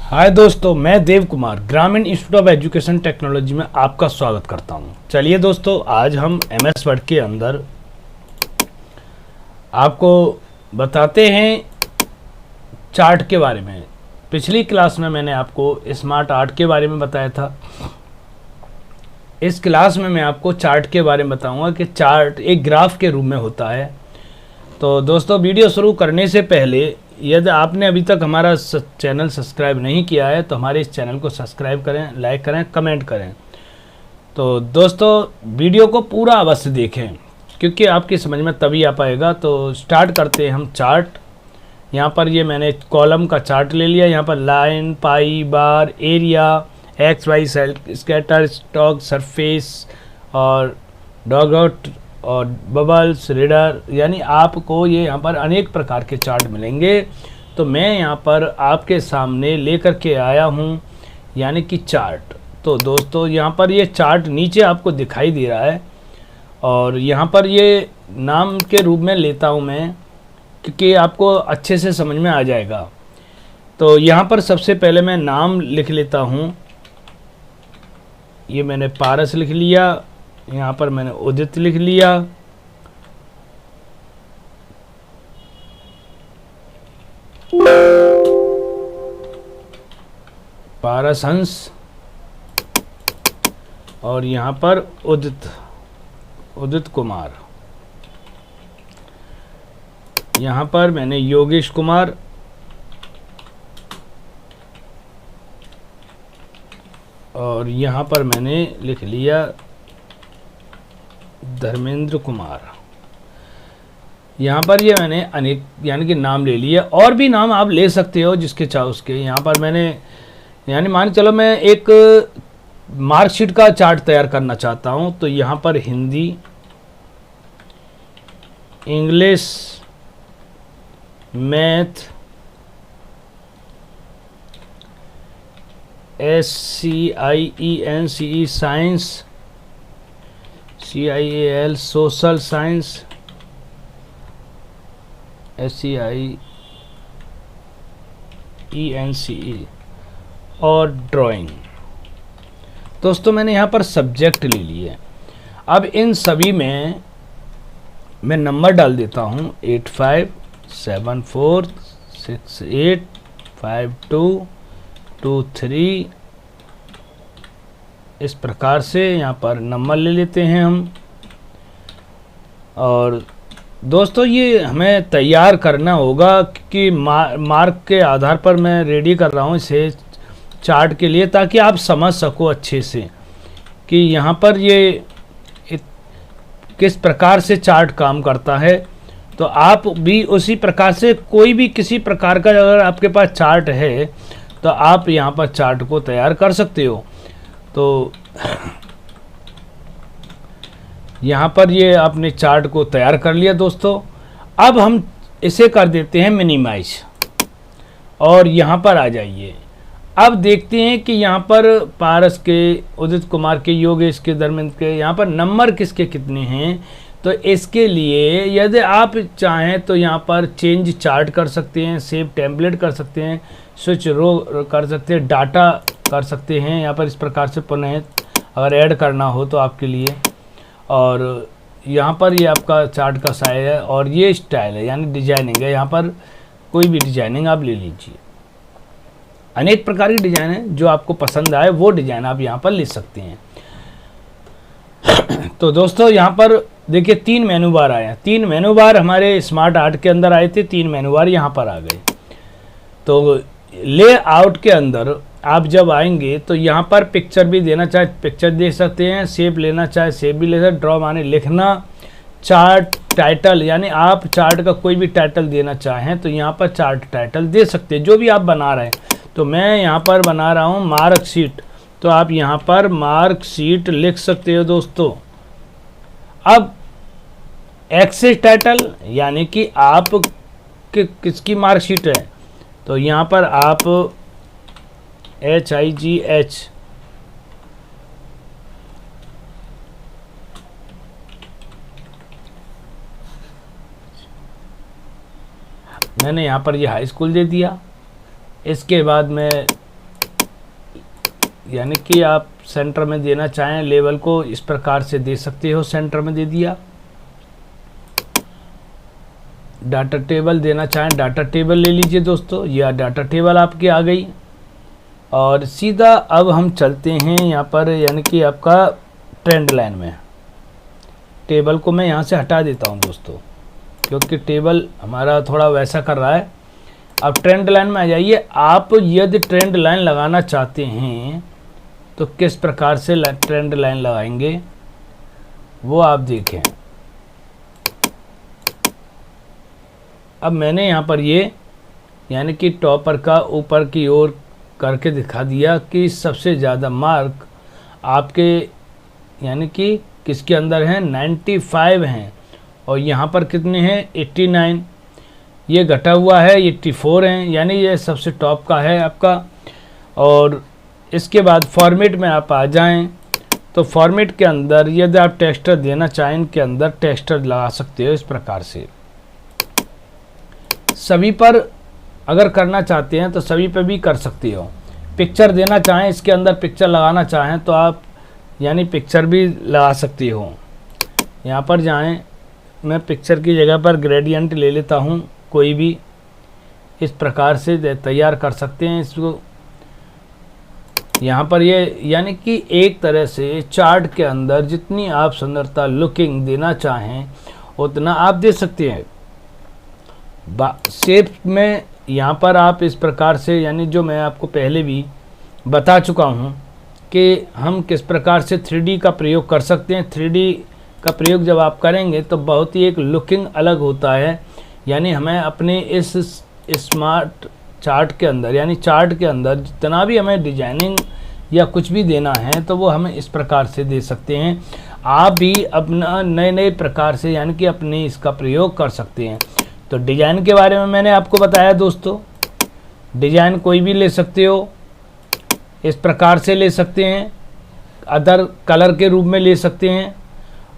हाय दोस्तों, मैं देव कुमार ग्रामीण इंस्टीट्यूट ऑफ एजुकेशन टेक्नोलॉजी में आपका स्वागत करता हूं। चलिए दोस्तों, आज हम एमएस वर्ड के अंदर आपको बताते हैं चार्ट के बारे में। पिछली क्लास में मैंने आपको स्मार्ट आर्ट के बारे में बताया था। इस क्लास में मैं आपको चार्ट के बारे में बताऊंगा कि चार्ट एक ग्राफ के रूप में होता है। तो दोस्तों, वीडियो शुरू करने से पहले यदि आपने अभी तक हमारा चैनल सब्सक्राइब नहीं किया है तो हमारे इस चैनल को सब्सक्राइब करें, लाइक करें, कमेंट करें। तो दोस्तों, वीडियो को पूरा अवश्य देखें क्योंकि आपकी समझ में तभी आ पाएगा। तो स्टार्ट करते हैं हम चार्ट। यहाँ पर ये मैंने कॉलम का चार्ट ले लिया। यहाँ पर line, pie, bar, area, X Y cell, scatter, stock, surface और डॉग आउट और बबल्स, रीडर, यानी आपको ये यहाँ पर अनेक प्रकार के चार्ट मिलेंगे। तो मैं यहाँ पर आपके सामने लेकर के आया हूँ यानी कि चार्ट। तो दोस्तों, यहाँ पर ये चार्ट नीचे आपको दिखाई दे रहा है और यहाँ पर ये नाम के रूप में लेता हूँ मैं क्योंकि आपको अच्छे से समझ में आ जाएगा। तो यहाँ पर सबसे पहले मैं नाम लिख लेता हूँ। ये मैंने पारस लिख लिया। यहाँ पर मैंने उदित लिख लिया। पारसहंस और यहाँ पर उदित कुमार। यहाँ पर मैंने योगेश कुमार, और यहाँ पर मैंने लिख लिया धर्मेंद्र कुमार। यहाँ पर ये मैंने अनेक यानी कि नाम ले लिया। और भी नाम आप ले सकते हो जिसके चाहो उसके। यहाँ पर मैंने यानी मान चलो मैं एक मार्कशीट का चार्ट तैयार करना चाहता हूँ। तो यहाँ पर Hindi, English, math, SCIENCE science, CIAL social science, SCIENCE और ड्राइंग। दोस्तों, मैंने यहाँ पर सब्जेक्ट ले लिए। अब इन सभी में मैं नंबर डाल देता हूँ 8574685223। इस प्रकार से यहाँ पर नंबर ले लेते हैं हम। और दोस्तों, ये हमें तैयार करना होगा कि मार्क के आधार पर मैं रेडी कर रहा हूँ इसे चार्ट के लिए, ताकि आप समझ सको अच्छे से कि यहाँ पर ये किस प्रकार से चार्ट काम करता है। तो आप भी उसी प्रकार से कोई भी किसी प्रकार का अगर आपके पास चार्ट है तो आप यहाँ पर चार्ट को तैयार कर सकते हो। तो यहाँ पर ये आपने चार्ट को तैयार कर लिया दोस्तों। अब हम इसे कर देते हैं मिनिमाइज और यहाँ पर आ जाइए। अब देखते हैं कि यहाँ पर पारस के, उदित कुमार के, योगेश के, धर्मेंद्र के यहाँ पर नंबर किसके कितने हैं। तो इसके लिए यदि आप चाहें तो यहाँ पर चेंज चार्ट कर सकते हैं, सेव टेम्पलेट कर सकते हैं, स्विच रो कर सकते हैं, डाटा कर सकते हैं। यहाँ पर इस प्रकार से पुनः अगर ऐड करना हो तो आपके लिए। और यहाँ पर ये आपका चार्ट का साइज है और ये स्टाइल है यानी डिजाइनिंग है। यहाँ पर कोई भी डिजाइनिंग आप ले लीजिए। अनेक प्रकार की डिजाइन है, जो आपको पसंद आए वो डिजाइन आप यहाँ पर ले सकते हैं। तो दोस्तों, यहाँ पर देखिए 3 मेनू बार आए हैं। 3 मेनू बार हमारे स्मार्ट आर्ट के अंदर आए थे, 3 मेनू बार यहाँ पर आ गए। तो लेआउट के अंदर आप जब आएंगे तो यहाँ पर पिक्चर भी देना चाहे पिक्चर दे सकते हैं, शेप लेना चाहे शेप भी ले सकते हैं, ड्रॉ माने लिखना, चार्ट टाइटल यानी आप चार्ट का कोई भी टाइटल देना चाहें तो यहाँ पर चार्ट टाइटल दे सकते हैं जो भी आप बना रहे हैं। तो मैं यहाँ पर बना रहा हूँ मार्कशीट, तो आप यहाँ पर मार्कशीट लिख सकते हो दोस्तों। अब एक्सेस टाइटल यानी कि आप किसकी मार्कशीट है, तो यहाँ पर आप HIGH मैंने यहाँ पर ये हाई स्कूल दे दिया। इसके बाद मैं यानी कि आप सेंटर में देना चाहें लेवल को, इस प्रकार से दे सकते हो। सेंटर में दे दिया। डाटा टेबल देना चाहें, डाटा टेबल ले लीजिए दोस्तों, यह डाटा टेबल आपकी आ गई। और सीधा अब हम चलते हैं यहाँ पर, यानी कि आपका ट्रेंड लाइन में। टेबल को मैं यहाँ से हटा देता हूँ दोस्तों, क्योंकि टेबल हमारा थोड़ा वैसा कर रहा है। अब ट्रेंड लाइन में आ जाइए। आप यदि ट्रेंड लाइन लगाना चाहते हैं तो किस प्रकार से ट्रेंड लाइन लगाएंगे वो आप देखें। अब मैंने यहाँ पर ये यानी कि टॉपर का ऊपर की ओर करके दिखा दिया कि सबसे ज़्यादा मार्क आपके यानी कि किसके अंदर हैं, 95 हैं। और यहाँ पर कितने हैं, 89। ये घटा हुआ है, 84 हैं, यानी ये सबसे टॉप का है आपका। और इसके बाद फॉर्मेट में आप आ जाएं तो फॉर्मेट के अंदर यदि आप टेक्सचर देना चाहें, इनके अंदर टेक्सचर लगा सकते हो इस प्रकार से। सभी पर अगर करना चाहते हैं तो सभी पे भी कर सकते हो। पिक्चर देना चाहें, इसके अंदर पिक्चर लगाना चाहें तो आप यानी पिक्चर भी लगा सकते हो। यहाँ पर जाएं, मैं पिक्चर की जगह पर ग्रेडियंट ले लेता हूँ, कोई भी इस प्रकार से तैयार कर सकते हैं इसको। यहाँ पर ये यानी कि एक तरह से चार्ट के अंदर जितनी आप सुंदरता लुकिंग देना चाहें उतना आप दे सकते हैं। शेप में यहाँ पर आप इस प्रकार से, यानी जो मैं आपको पहले भी बता चुका हूँ कि हम किस प्रकार से 3D का प्रयोग कर सकते हैं। 3D का प्रयोग जब आप करेंगे तो बहुत ही एक लुकिंग अलग होता है। यानी हमें अपने इस स्मार्ट चार्ट के अंदर, यानी चार्ट के अंदर जितना भी हमें डिजाइनिंग या कुछ भी देना है तो वो हमें इस प्रकार से दे सकते हैं। आप भी अपना नए नए प्रकार से यानी कि अपने इसका प्रयोग कर सकते हैं। तो डिज़ाइन के बारे में मैंने आपको बताया दोस्तों। डिज़ाइन कोई भी ले सकते हो, इस प्रकार से ले सकते हैं, अदर कलर के रूप में ले सकते हैं।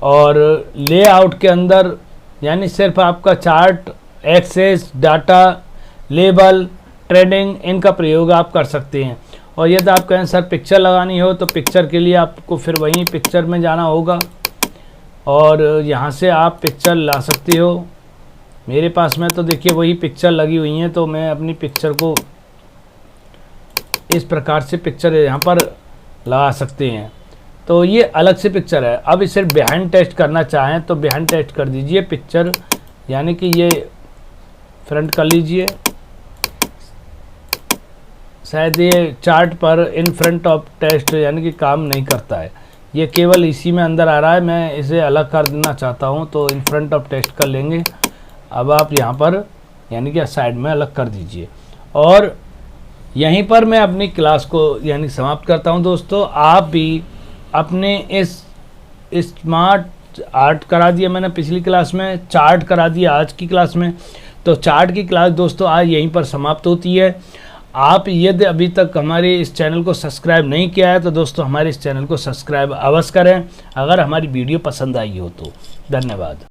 और लेआउट के अंदर यानी सिर्फ आपका chart, axes, data, label, trading, इनका प्रयोग आप कर सकते हैं। और यदि आप कहें सर पिक्चर लगानी हो तो पिक्चर के लिए आपको फिर वहीं पिक्चर में जाना होगा और यहाँ से आप पिक्चर ला सकते हो। मेरे पास में तो देखिए वही पिक्चर लगी हुई हैं, तो मैं अपनी पिक्चर को इस प्रकार से पिक्चर यहाँ पर लगा सकते हैं। तो ये अलग से पिक्चर है। अब इसे बिहाइंड टेक्स्ट करना चाहें तो बिहाइंड टेक्स्ट कर दीजिए पिक्चर, यानी कि ये फ्रंट कर लीजिए। शायद ये चार्ट पर इन फ्रंट ऑफ टेक्स्ट यानी कि काम नहीं करता है, ये केवल इसी में अंदर आ रहा है। मैं इसे अलग कर देना चाहता हूँ तो इन फ्रंट ऑफ टेक्स्ट कर लेंगे। अब आप यहाँ पर यानी कि साइड में अलग कर दीजिए। और यहीं पर मैं अपनी क्लास को यानी समाप्त करता हूँ दोस्तों। आप भी अपने इस स्मार्ट आर्ट करा दिया मैंने पिछली क्लास में, चार्ट करा दिया आज की क्लास में। तो चार्ट की क्लास दोस्तों आज यहीं पर समाप्त होती है। आप यदि अभी तक हमारे इस चैनल को सब्सक्राइब नहीं किया है तो दोस्तों हमारे इस चैनल को सब्सक्राइब अवश्य करें, अगर हमारी वीडियो पसंद आई हो तो। धन्यवाद।